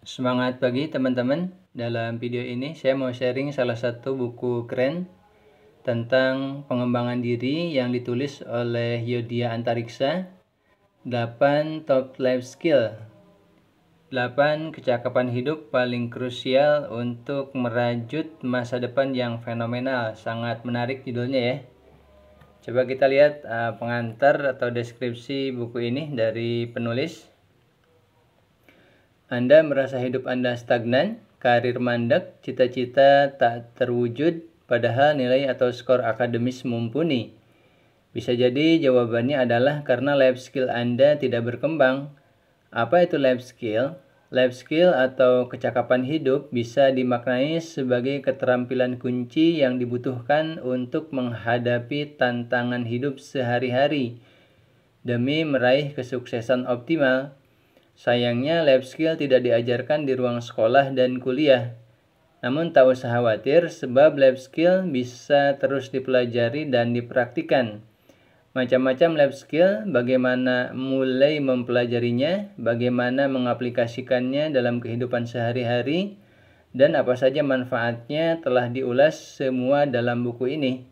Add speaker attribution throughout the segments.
Speaker 1: Semangat pagi teman-teman. Dalam video ini saya mau sharing salah satu buku keren tentang pengembangan diri yang ditulis oleh Yodhya Antariksa. 8 Top Life Skill. 8 kecakapan hidup paling krusial untuk merajut masa depan yang fenomenal. Sangat menarik judulnya ya. Coba kita lihat pengantar atau deskripsi buku ini dari penulis. Anda merasa hidup Anda stagnan, karir mandek, cita-cita tak terwujud, padahal nilai atau skor akademis mumpuni. Bisa jadi jawabannya adalah karena life skill Anda tidak berkembang. Apa itu life skill? Life skill atau kecakapan hidup bisa dimaknai sebagai keterampilan kunci yang dibutuhkan untuk menghadapi tantangan hidup sehari-hari demi meraih kesuksesan optimal. Sayangnya life skill tidak diajarkan di ruang sekolah dan kuliah. Namun tak usah khawatir sebab life skill bisa terus dipelajari dan dipraktikkan. Macam-macam life skill, bagaimana mulai mempelajarinya, bagaimana mengaplikasikannya dalam kehidupan sehari-hari, dan apa saja manfaatnya telah diulas semua dalam buku ini.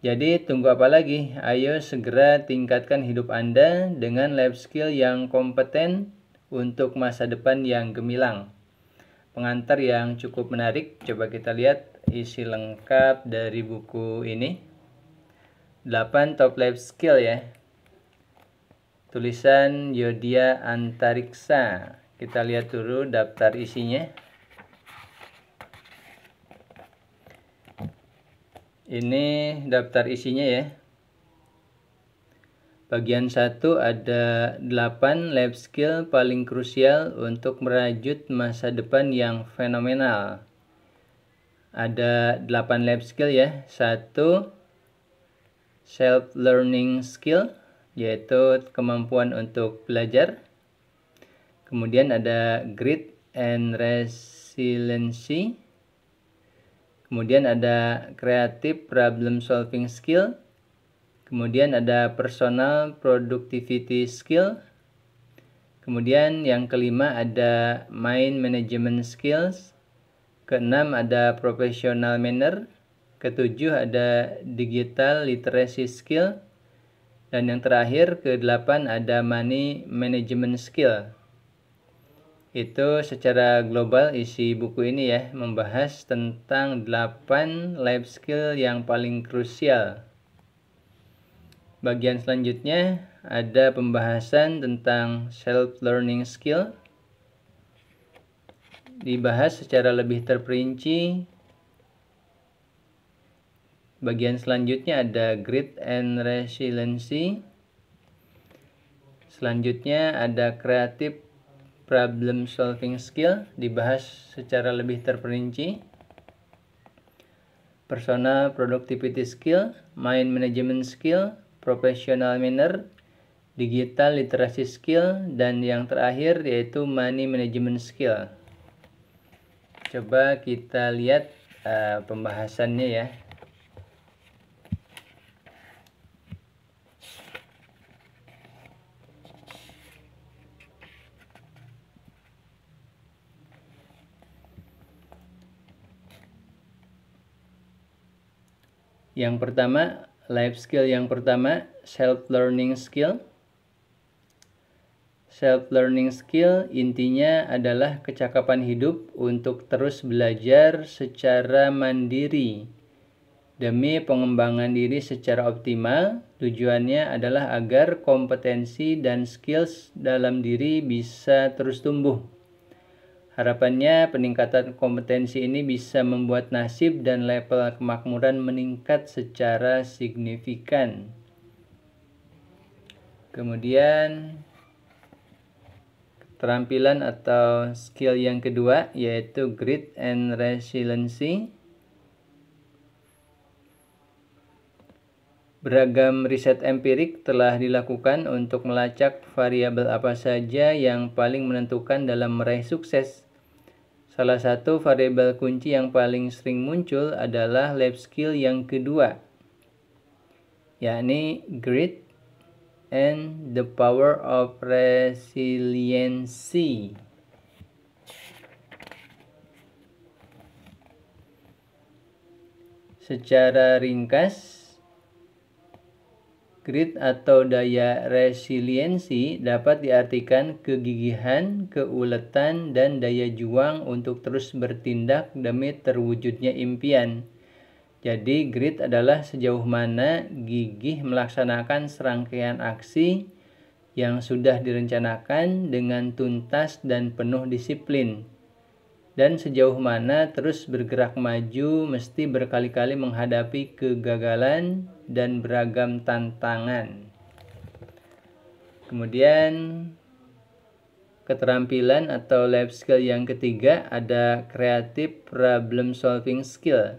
Speaker 1: Jadi tunggu apa lagi? Ayo segera tingkatkan hidup Anda dengan life skill yang kompeten untuk masa depan yang gemilang. Pengantar yang cukup menarik. Coba kita lihat isi lengkap dari buku ini. 8 top life skill ya. Tulisan Yodhya Antariksa. Kita lihat dulu daftar isinya. Ini daftar isinya ya. Bagian 1 ada 8 life skill paling krusial untuk merajut masa depan yang fenomenal. Ada 8 life skill ya. 1 self learning skill, yaitu kemampuan untuk belajar. Kemudian ada grit and resiliency. Kemudian ada creative problem solving skill. Kemudian ada personal productivity skill. Kemudian yang kelima ada mind management skills. Keenam ada professional manner. Ketujuh ada digital literacy skill. Dan yang terakhir kedelapan ada money management skill. Itu secara global isi buku ini ya, membahas tentang 8 life skill yang paling krusial. Bagian selanjutnya ada pembahasan tentang self-learning skill. Dibahas secara lebih terperinci. Bagian selanjutnya ada grit and resiliency. Selanjutnya ada creative problem solving skill. Dibahas secara lebih terperinci. Personal productivity skill, mind management skill, professional manner, digital literacy skill, dan yang terakhir yaitu money management skill. Coba kita lihat pembahasannya ya. Yang pertama, life skill yang pertama, self-learning skill. Self-learning skill intinya adalah kecakapan hidup untuk terus belajar secara mandiri demi pengembangan diri secara optimal. Tujuannya adalah agar kompetensi dan skills dalam diri bisa terus tumbuh. Harapannya peningkatan kompetensi ini bisa membuat nasib dan level kemakmuran meningkat secara signifikan. Kemudian keterampilan atau skill yang kedua yaitu grit and resiliency. Beragam riset empirik telah dilakukan untuk melacak variabel apa saja yang paling menentukan dalam meraih sukses. Salah satu variabel kunci yang paling sering muncul adalah life skill yang kedua, yakni grit and the power of resiliency. Secara ringkas, grit atau daya resiliensi dapat diartikan kegigihan, keuletan, dan daya juang untuk terus bertindak demi terwujudnya impian. Jadi grit adalah sejauh mana gigih melaksanakan serangkaian aksi yang sudah direncanakan dengan tuntas dan penuh disiplin. Dan sejauh mana terus bergerak maju mesti berkali-kali menghadapi kegagalan dan beragam tantangan. Kemudian keterampilan atau life skill yang ketiga ada creative problem solving skill.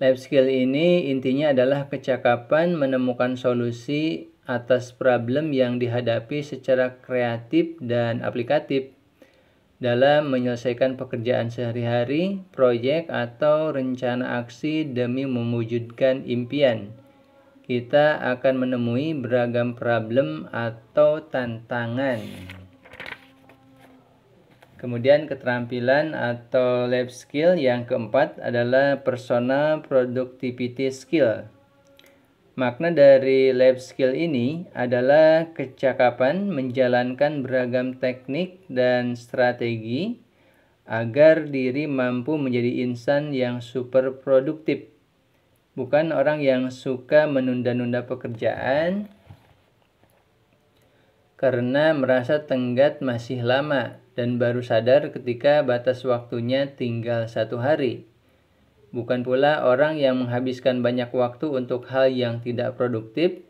Speaker 1: Life skill ini intinya adalah kecakapan menemukan solusi atas problem yang dihadapi secara kreatif dan aplikatif dalam menyelesaikan pekerjaan sehari-hari, proyek, atau rencana aksi demi mewujudkan impian. Kita akan menemui beragam problem atau tantangan. Kemudian keterampilan atau life skill yang keempat adalah personal productivity skill. Makna dari life skill ini adalah kecakapan menjalankan beragam teknik dan strategi agar diri mampu menjadi insan yang super produktif. Bukan orang yang suka menunda-nunda pekerjaan karena merasa tenggat masih lama dan baru sadar ketika batas waktunya tinggal 1 hari. Bukan pula orang yang menghabiskan banyak waktu untuk hal yang tidak produktif,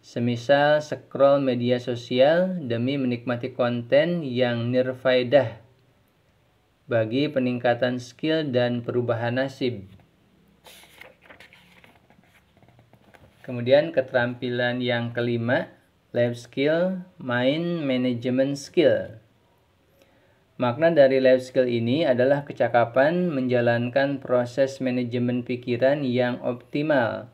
Speaker 1: semisal scroll media sosial demi menikmati konten yang nirfaedah bagi peningkatan skill dan perubahan nasib. Kemudian keterampilan yang kelima, life skill, mind management skill. Makna dari life skill ini adalah kecakapan menjalankan proses manajemen pikiran yang optimal,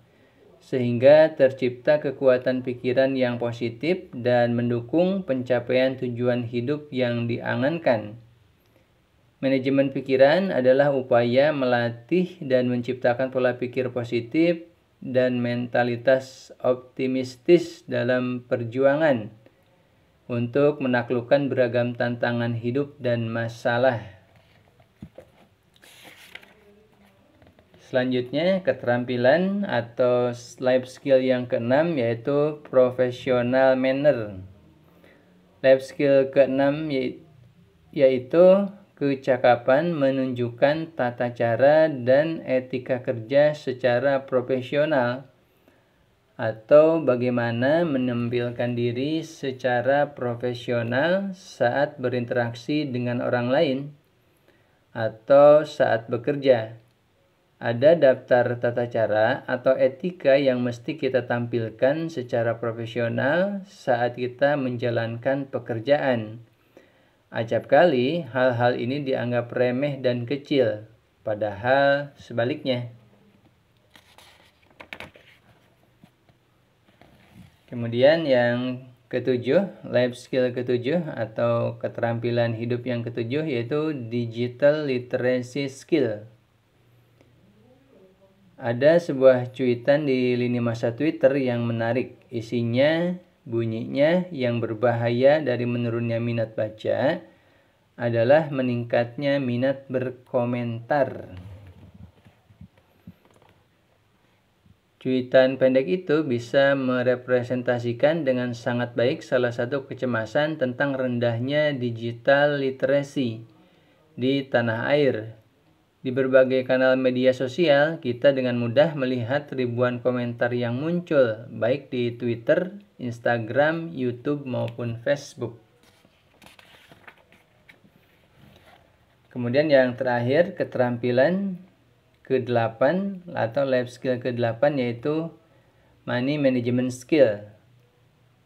Speaker 1: sehingga tercipta kekuatan pikiran yang positif dan mendukung pencapaian tujuan hidup yang diangankan. Manajemen pikiran adalah upaya melatih dan menciptakan pola pikir positif dan mentalitas optimistis dalam perjuangan untuk menaklukkan beragam tantangan hidup dan masalah. Selanjutnya, keterampilan atau life skill yang keenam yaitu professional manner. Life skill keenam yaitu kecakapan menunjukkan tata cara dan etika kerja secara profesional, atau bagaimana menampilkan diri secara profesional saat berinteraksi dengan orang lain atau saat bekerja. Ada daftar tata cara atau etika yang mesti kita tampilkan secara profesional saat kita menjalankan pekerjaan. Acap kali hal-hal ini dianggap remeh dan kecil, padahal sebaliknya. Kemudian yang ketujuh, life skill ketujuh atau keterampilan hidup yang ketujuh yaitu digital literacy skill. Ada sebuah cuitan di lini masa Twitter yang menarik. Isinya bunyinya yang berbahaya dari menurunnya minat baca adalah meningkatnya minat berkomentar. Cuitan pendek itu bisa merepresentasikan dengan sangat baik salah satu kecemasan tentang rendahnya digital literacy di tanah air. Di berbagai kanal media sosial, kita dengan mudah melihat ribuan komentar yang muncul, baik di Twitter, Instagram, YouTube, maupun Facebook. Kemudian yang terakhir, keterampilan ke-8 atau life skill ke-8 yaitu money management skill.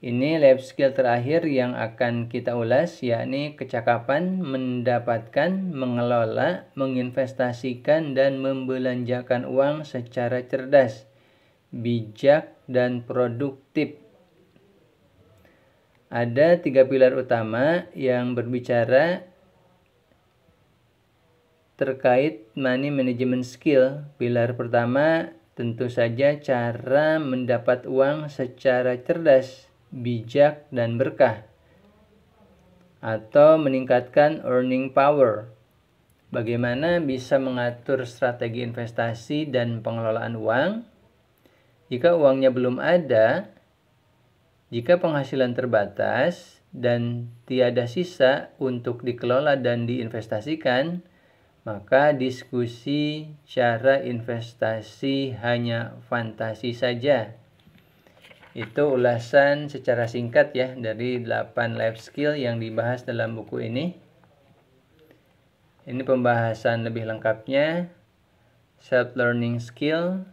Speaker 1: Ini life skill terakhir yang akan kita ulas, yakni kecakapan mendapatkan, mengelola, menginvestasikan, dan membelanjakan uang secara cerdas, bijak, dan produktif. Ada 3 pilar utama yang berbicara terkait money management skill. Pilar pertama tentu saja cara mendapat uang secara cerdas, bijak, dan berkah, atau meningkatkan earning power. Bagaimana bisa mengatur strategi investasi dan pengelolaan uang? Jika uangnya belum ada, jika penghasilan terbatas dan tiada sisa untuk dikelola dan diinvestasikan, maka diskusi cara investasi hanya fantasi saja. Itu ulasan secara singkat ya dari 8 life skill yang dibahas dalam buku ini. Ini pembahasan lebih lengkapnya. Self learning skill.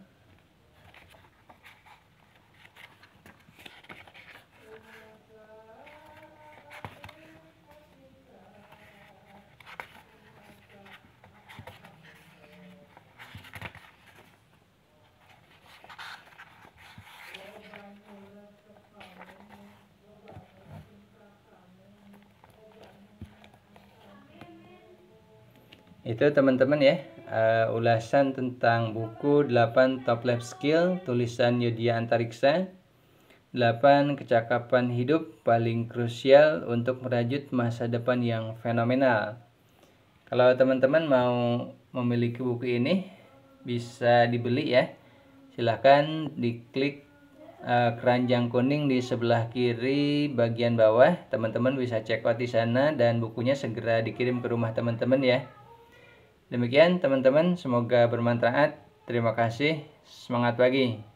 Speaker 1: Itu teman-teman ya, ulasan tentang buku 8 Top Life Skill tulisan Yudhya Antariksa. 8 kecakapan hidup paling krusial untuk merajut masa depan yang fenomenal. Kalau teman-teman mau memiliki buku ini bisa dibeli ya. Silahkan diklik keranjang kuning di sebelah kiri bagian bawah. Teman-teman bisa check out di sana dan bukunya segera dikirim ke rumah teman-teman ya. Demikian teman-teman, semoga bermanfaat. Terima kasih. Semangat pagi.